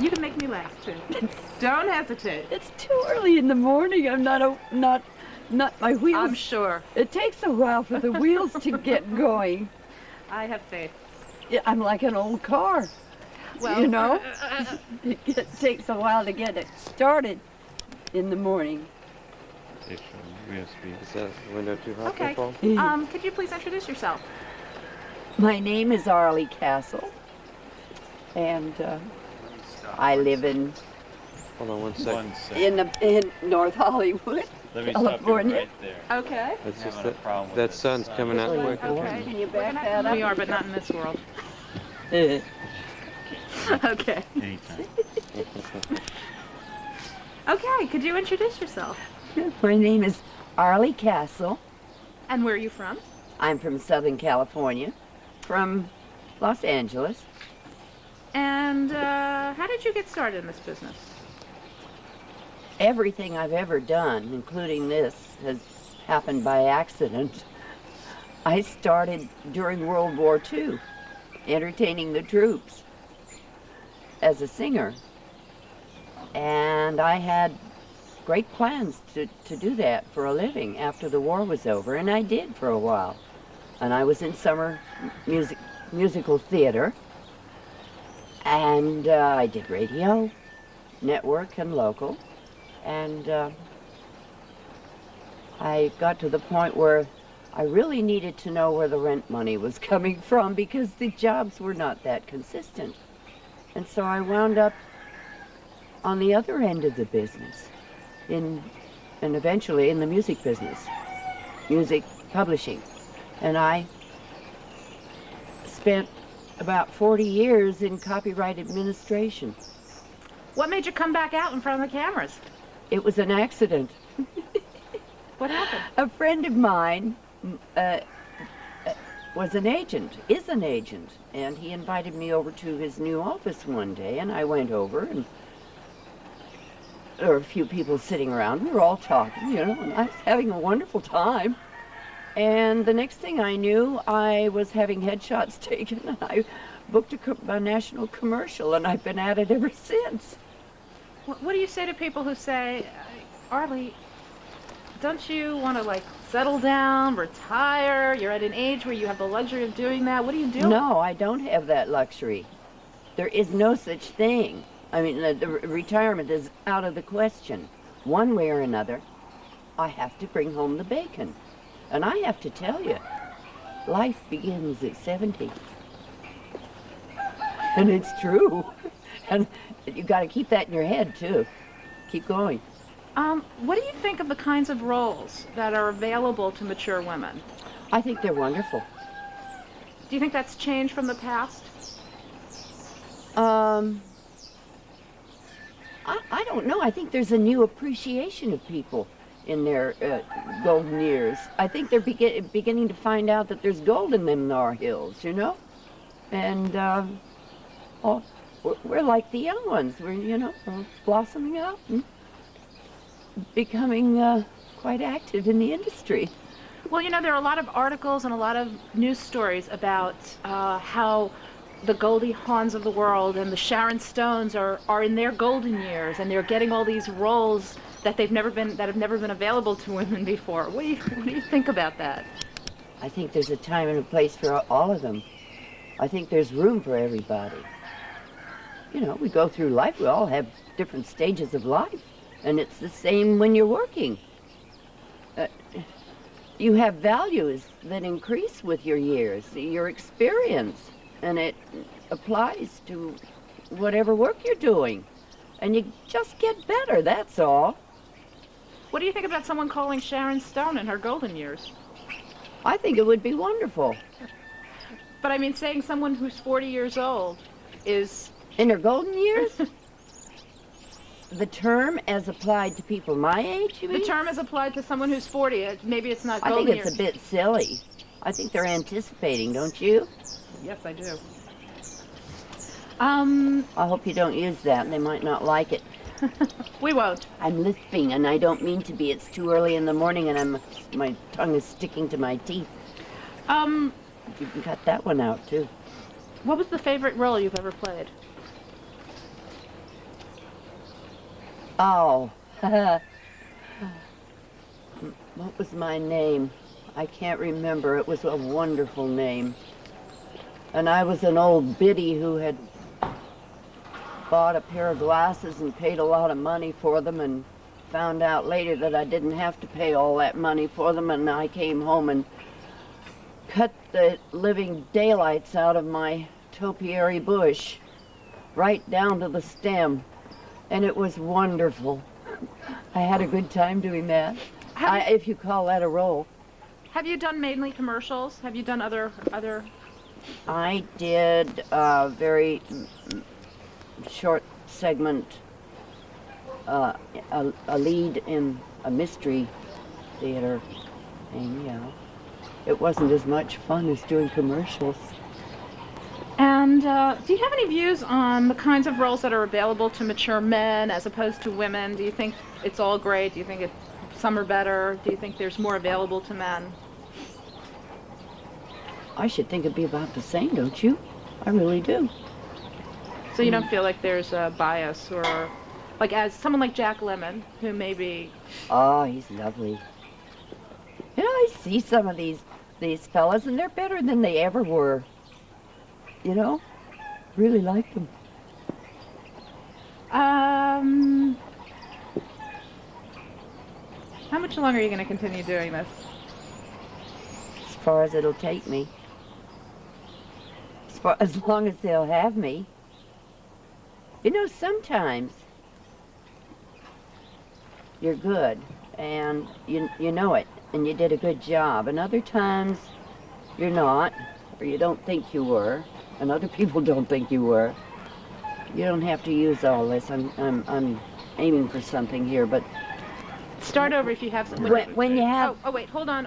You can make me laugh, too. Don't hesitate. It's too early in the morning. I'm not my wheels. I'm sure. It takes a while for the wheels to get going. I have faith. Yeah, I'm like an old car. Well, you know, it takes a while to get it started in the morning. Is that window too hot? Okay. Could you please introduce yourself? My name is Arleigh Castle, and I live in. Hold on 1 second. In North Hollywood, Let me California. stop you right there. Okay. That's just Having a problem with that this sun's sun. coming out quick. Okay. Can you back that up? We are, but not in this world. Okay. Anytime. Okay, could you introduce yourself? My name is Arleigh Castle. And where are you from? I'm from Southern California, from Los Angeles. And how did you get started in this business? Everything I've ever done, including this, has happened by accident. I started during World War II, entertaining the troops as a singer. And I had great plans to do that for a living after the war was over, and I did for a while. And I was in summer musical theater, and I did radio, network, and local. And I got to the point where I really needed to know where the rent money was coming from because the jobs were not that consistent. And so I wound up on the other end of the business, and eventually in the music business, music publishing. And I spent about 40 years in copyright administration. What made you come back out in front of the cameras? It was an accident. What happened? A friend of mine is an agent, and he invited me over to his new office one day, and I went over, and there were a few people sitting around. We were all talking, you know, and I was having a wonderful time. And the next thing I knew, I was having headshots taken, and I booked a national commercial, and I've been at it ever since. What do you say to people who say, Arleigh, don't you want to, like, settle down, retire? You're at an age where you have the luxury of doing that. What do you do? No, I don't have that luxury. There is no such thing. I mean, the retirement is out of the question. One way or another, I have to bring home the bacon. And I have to tell you, life begins at 70. And it's true. And you got to keep that in your head, too. Keep going. What do you think of the kinds of roles that are available to mature women? I think they're wonderful. Do you think that's changed from the past? I don't know. I think there's a new appreciation of people in their golden years. I think they're beginning to find out that there's gold in them Nar Hills, you know? And, we're like the young ones. We're, you know, blossoming out and becoming quite active in the industry. Well, you know, there are a lot of articles and a lot of news stories about how the Goldie Hawns of the world and the Sharon Stones are in their golden years, and they're getting all these roles that have never been available to women before. What do you think about that? I think there's a time and a place for all of them. I think there's room for everybody. You know, we go through life. We all have different stages of life, and it's the same when you're working. You have values that increase with your years, your experience, and it applies to whatever work you're doing. And you just get better, that's all. What do you think about someone calling Sharon Stone in her golden years? I think it would be wonderful. But I mean, saying someone who's 40 years old is... In their golden years? The term as applied to people my age, you mean? The term as applied to someone who's 40. Maybe it's not golden years. I think it's years. a bit silly. I think they're anticipating, don't you? Yes, I do. I hope you don't use that. They might not like it. We won't. I'm lisping, and I don't mean to be. It's too early in the morning, and my tongue is sticking to my teeth. You can cut that one out, too. What was the favorite role you've ever played? Oh, what was my name? I can't remember. It was a wonderful name. And I was an old biddy who had bought a pair of glasses and paid a lot of money for them, and found out later that I didn't have to pay all that money for them, and I came home and cut the living daylights out of my topiary bush right down to the stem, and it was wonderful. I had a good time doing that, if you call that a role. Have you done mainly commercials? Have you done other? I did a very short segment, a lead in a mystery theater, and it wasn't as much fun as doing commercials. And do you have any views on the kinds of roles that are available to mature men as opposed to women? Do you think it's all great? Do you think some are better? Do you think there's more available to men? I should think it'd be about the same, don't you? I really do. So you don't feel like there's a bias, or like as someone like Jack Lemmon, who maybe... Oh, he's lovely. I see some of these fellas, and they're better than they ever were. Really like them. How much longer are you going to continue doing this? As far as it'll take me. As long as they'll have me. Sometimes you're good, and you know it, and you did a good job, and other times you're not, or you don't think you were, and other people don't think you were. You don't have to use all this. I'm aiming for something here, but Start over if you have some. when you have... Oh, wait, hold on.